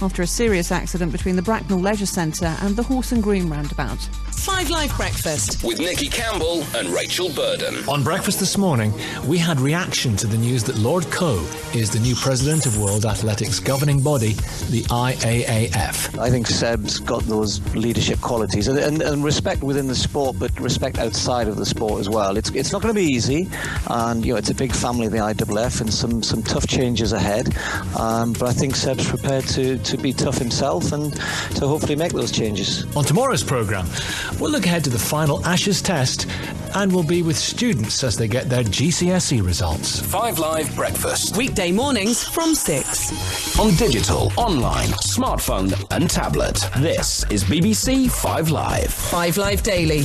after a serious accident between the Bracknell Leisure Centre and the Horse and Groom roundabout. 5 Live Breakfast with Nikki Campbell and Rachel Burden. On Breakfast this morning, we had reaction to the news that Lord Coe is the new president of World Athletics' governing body, the IAAF. I think Seb's got those leadership qualities and respect within the sport, but respect outside of the sport as well. It's not going to be easy, and it's a big family, the IAAF, and some tough changes ahead. But I think Seb's prepared to be tough himself and to hopefully make those changes. On tomorrow's programme, we'll look ahead to the final Ashes test, and we'll be with students as they get their GCSE results. 5 Live Breakfast. Weekday mornings from 6. On digital, online, smartphone and tablet. This is BBC 5 Live. 5 Live Daily.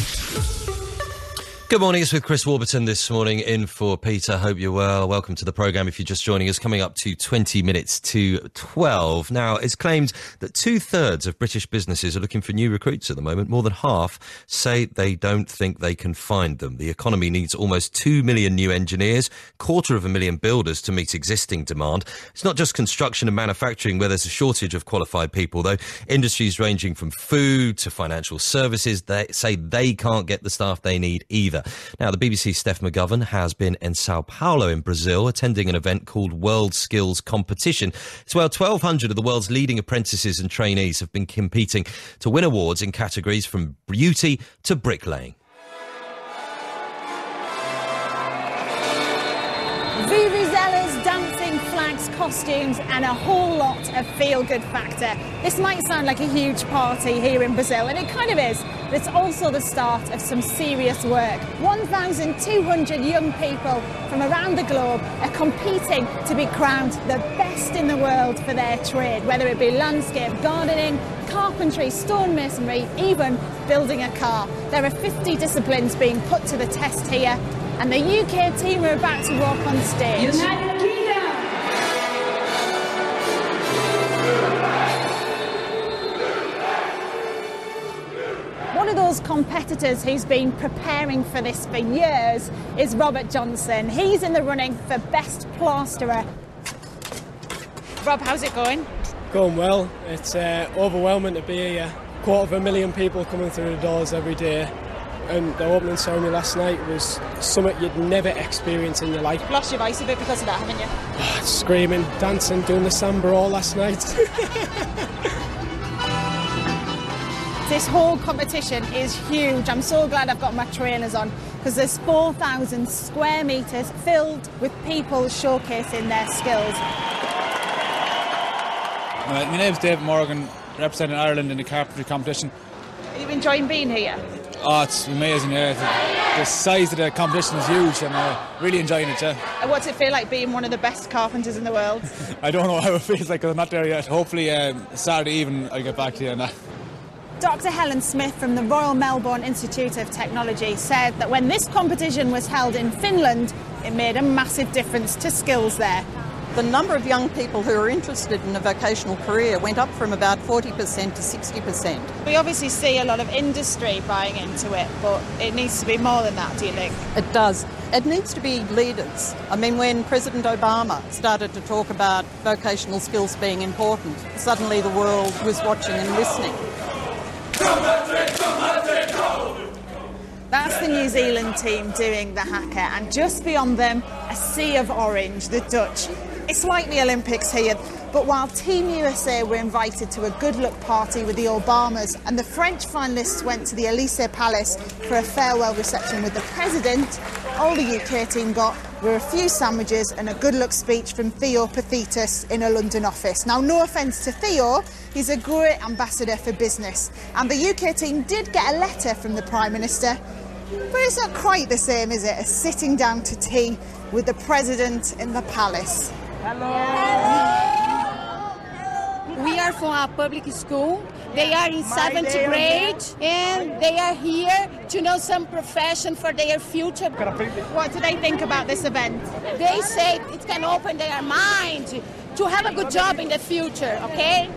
Good morning, it's with Chris Warburton this morning in for Peter. Hope you're well. Welcome to the programme if you're just joining us, coming up to 20 minutes to 12. Now, it's claimed that 2/3 of British businesses are looking for new recruits at the moment. More than half say they don't think they can find them. The economy needs almost 2 million new engineers, 250,000 builders to meet existing demand. It's not just construction and manufacturing where there's a shortage of qualified people, though. Industries ranging from food to financial services, they say they can't get the staff they need either. Now, the BBC's Steph McGovern has been in Sao Paulo in Brazil attending an event called WorldSkills competition. It's where 1,200 of the world's leading apprentices and trainees have been competing to win awards in categories from beauty to bricklaying. Vuvuzelas, dancing flags, costumes and a whole lot of feel-good factor. This might sound like a huge party here in Brazil, and it kind of is, but it's also the start of some serious work. 1,200 young people from around the globe are competing to be crowned the best in the world for their trade, whether it be landscape gardening, carpentry, stonemasonry, even building a car. There are 50 disciplines being put to the test here, and the UK team are about to walk on stage. One of those competitors who's been preparing for this for years is Robert Johnson. He's in the running for Best Plasterer. Rob, how's it going? Going well. It's overwhelming to be here. 250,000 people coming through the doors every day. And the opening ceremony last night was something you'd never experience in your life. You've lost your voice a bit because of that, haven't you? Screaming, dancing, doing the samba all last night. This whole competition is huge. I'm so glad I've got my trainers on, because there's 4,000 square metres filled with people showcasing their skills. My name's David Morgan, representing Ireland in the carpentry competition. Are you enjoying being here? Oh, it's amazing, yeah. The size of the competition is huge and really enjoying it, yeah. And what's it feel like being one of the best carpenters in the world? I don't know how it feels like because I'm not there yet. Hopefully Saturday evening I'll get back to you on that. Dr. Helen Smith from the Royal Melbourne Institute of Technology said that when this competition was held in Finland, it made a massive difference to skills there. The number of young people who are interested in a vocational career went up from about 40% to 60%. We obviously see a lot of industry buying into it, but it needs to be more than that, do you think? It does. It needs to be leaders. I mean, when President Obama started to talk about vocational skills being important, suddenly the world was watching and listening. That's the New Zealand team doing the haka, and just beyond them, a sea of orange, the Dutch. It's like the Olympics here, but while Team USA were invited to a good-luck party with the Obamas and the French finalists went to the Elysee Palace for a farewell reception with the President, all the UK team got were a few sandwiches and a good-luck speech from Theo Pathetis in a London office. Now, no offence to Theo, he's a great ambassador for business, and the UK team did get a letter from the Prime Minister, but it's not quite the same, is it, as sitting down to tea with the President in the palace. Hello. We are from a public school. They are in 7th grade and they are here to know some profession for their future. What do they think about this event? They say it can open their mind to have a good job in the future, okay?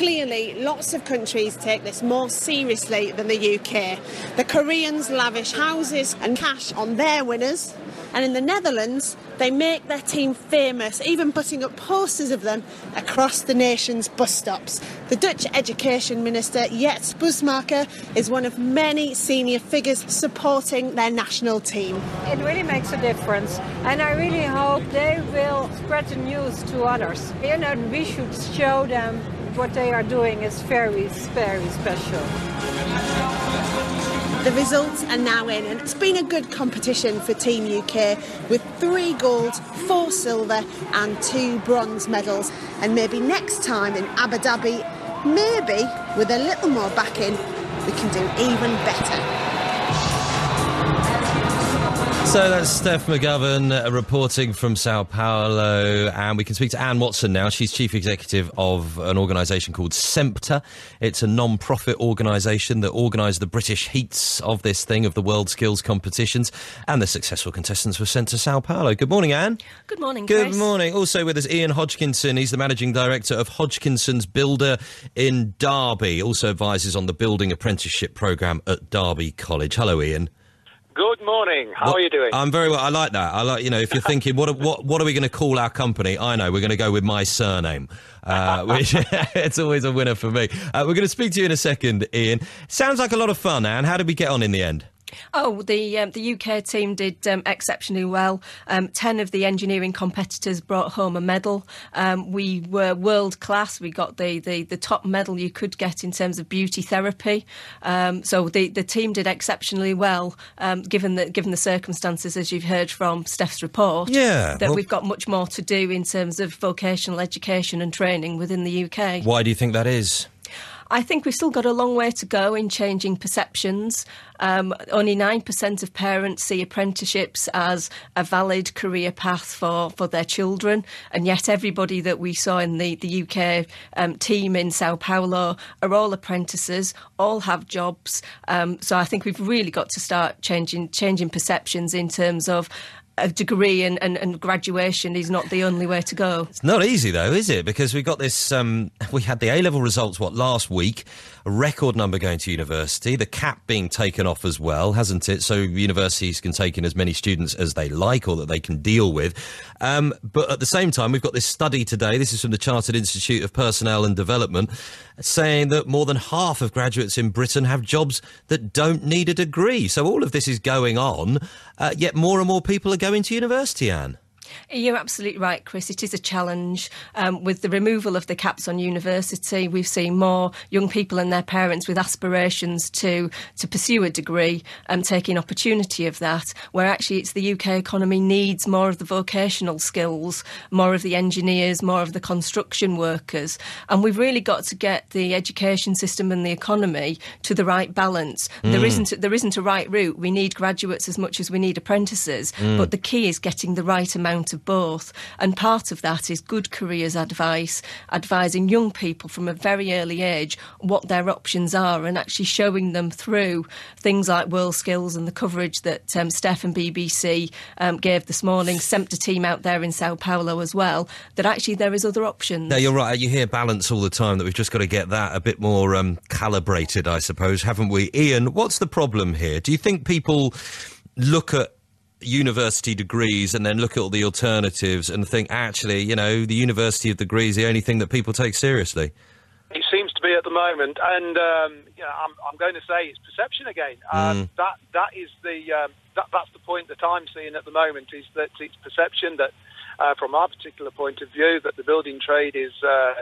Clearly, lots of countries take this more seriously than the UK. The Koreans lavish houses and cash on their winners. And in the Netherlands, they make their team famous, even putting up posters of them across the nation's bus stops. The Dutch Education Minister, Jets Bussmaker, is one of many senior figures supporting their national team. It really makes a difference, and I really hope they will spread the news to others. You know, we should show them what they are doing is very, very special. The results are now in, and it's been a good competition for Team UK with 3 gold, 4 silver and 2 bronze medals. And maybe next time in Abu Dhabi, maybe with a little more backing, we can do even better. So that's Steph McGovern reporting from Sao Paulo, and we can speak to Anne Watson now. She's chief executive of an organisation called Semta. It's a non-profit organisation that organises the British heats of this thing, of the WorldSkills competitions, and the successful contestants were sent to Sao Paulo. Good morning, Anne. Good morning, Chris. Good morning. Also with us, Ian Hodgkinson. He's the managing director of Hodgkinson's Builder in Derby. Also advises on the building apprenticeship programme at Derby College. Hello, Ian. Good morning. How are you doing? I'm very well. I like that. I like, if you're thinking, what are we going to call our company? I know, we're going to go with my surname, which it's always a winner for me. We're going to speak to you in a second, Ian. Sounds like a lot of fun, Anne. How did we get on in the end? Oh, the UK team did exceptionally well. 10 of the engineering competitors brought home a medal. We were world class. We got the top medal you could get in terms of beauty therapy. So the team did exceptionally well, given the circumstances, as you've heard from Steph's report. Yeah, that we've got much more to do in terms of vocational education and training within the UK. Why do you think that is? I think we've still got a long way to go in changing perceptions. Only 9% of parents see apprenticeships as a valid career path for their children, and yet everybody that we saw in the UK team in Sao Paulo are all apprentices, all have jobs. So I think we've really got to start changing perceptions in terms of a degree and graduation is not the only way to go. It's not easy, though, is it? Because we got this, we had the A-level results, last week, a record number going to university, the cap being taken off as well, hasn't it? So universities can take in as many students as they like or that they can deal with. But at the same time, we've got this study today, this is from the Chartered Institute of Personnel and Development, saying that more than half of graduates in Britain have jobs that don't need a degree. So all of this is going on, yet more and more people are going to university, Anne. You're absolutely right, Chris. It is a challenge. With the removal of the caps on university, we've seen more young people and their parents with aspirations to pursue a degree and taking opportunity of that, where actually it's the UK economy needs more of the vocational skills, more of the engineers, more of the construction workers. And we've really got to get the education system and the economy to the right balance. There isn't a right route. We need graduates as much as we need apprentices, but the key is getting the right amount of both, and part of that is good careers advice, advising young people from a very early age what their options are and actually showing them through things like WorldSkills and the coverage that Steph and BBC gave this morning, Semta team out there in Sao Paulo as well, that actually there is other options. No, you're right, you hear balance all the time, that we've just got to get that a bit more calibrated, I suppose, haven't we? Ian, what's the problem here? Do you think people look at university degrees and then look at all the alternatives and think, actually, the university of degrees is the only thing that people take seriously? It seems to be at the moment, and I'm going to say it's perception again. That is that's the point that I'm seeing at the moment, is that it's perception that, from our particular point of view, that the building trade is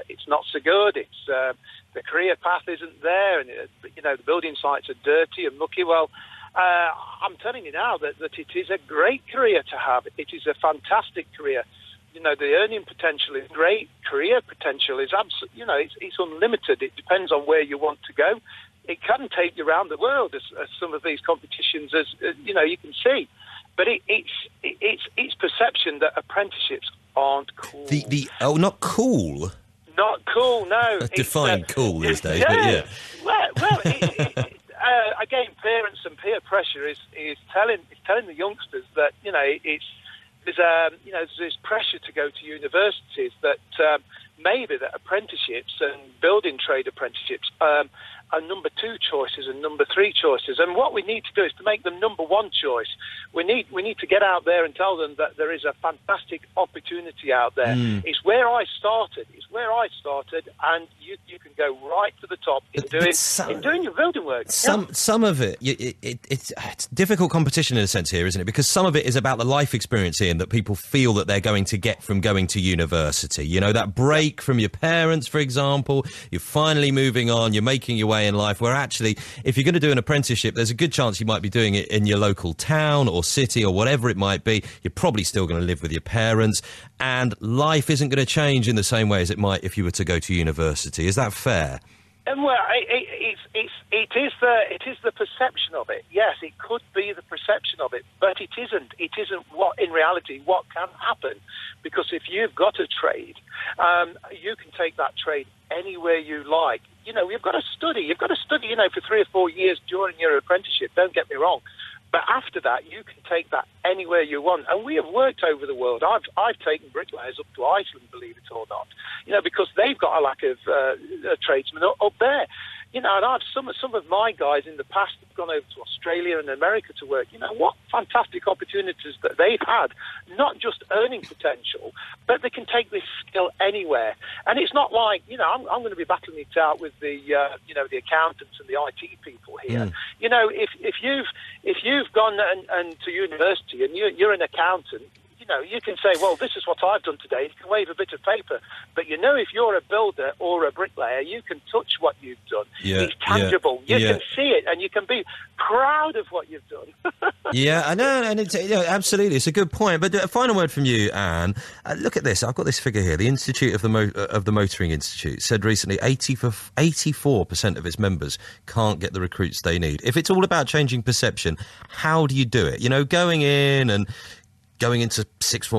it's not so good. It's the career path isn't there, and the building sites are dirty and mucky. Well, I'm telling you now that it is a great career to have. It is a fantastic career. The earning potential is great. Career potential is it's unlimited. It depends on where you want to go. It can take you around the world, as some of these competitions, as you can see. But it's perception that apprenticeships aren't cool. Not cool. Not cool. No. Define cool these days. Yeah. But yeah. Well. Again, parents and peer pressure is telling the youngsters that there's this pressure to go to universities that maybe that apprenticeships and building trade apprenticeships are number 2 choices and number 3 choices. And what we need to do is to make them number 1 choice. We need to get out there and tell them that there is a fantastic opportunity out there. It's where I started. And you can go right to the top in doing your building work. Some of it, it's difficult competition in a sense here, isn't it? Because some of it is about the life experience, Ian, that people feel that they're going to get from going to university. You know, that break from your parents, for example. You're finally moving on. You're making your way in life, where actually, if you're going to do an apprenticeship, there's a good chance you might be doing it in your local town or city or whatever it might be. You're probably still going to live with your parents, and life isn't going to change in the same way as it might if you were to go to university. Is that fair? Well, it is the perception of it. Yes, it could be the perception of it, but it isn't. It isn't what in reality what can happen, because if you've got a trade, you can take that trade anywhere you like. You know, you've got to study. You know, for 3 or 4 years during your apprenticeship. Don't get me wrong. But after that, you can take that anywhere you want. And we have worked over the world. I've taken bricklayers up to Iceland, believe it or not, you know, because they've got a lack of tradesmen up there. You know, and some of my guys in the past have gone over to Australia and America to work. You know, what fantastic opportunities that they've had, not just earning potential, but they can take this skill anywhere. And it's not like, you know, I'm going to be battling it out with the, you know, the accountants and the IT people here. You know, if you've gone and to university and you're an accountant, you know, you can say, well, this is what I've done today. You can wave a bit of paper. But, you know, if you're a builder or a bricklayer, you can touch what you've done. It's tangible. You can see it, and you can be proud of what you've done. Yeah, I know, and it's, absolutely. It's a good point. But a final word from you, Anne. Look at this. I've got this figure here. The Institute of the Motoring Institute said recently 84% of its members can't get the recruits they need. If it's all about changing perception, how do you do it? You know, going into sixth form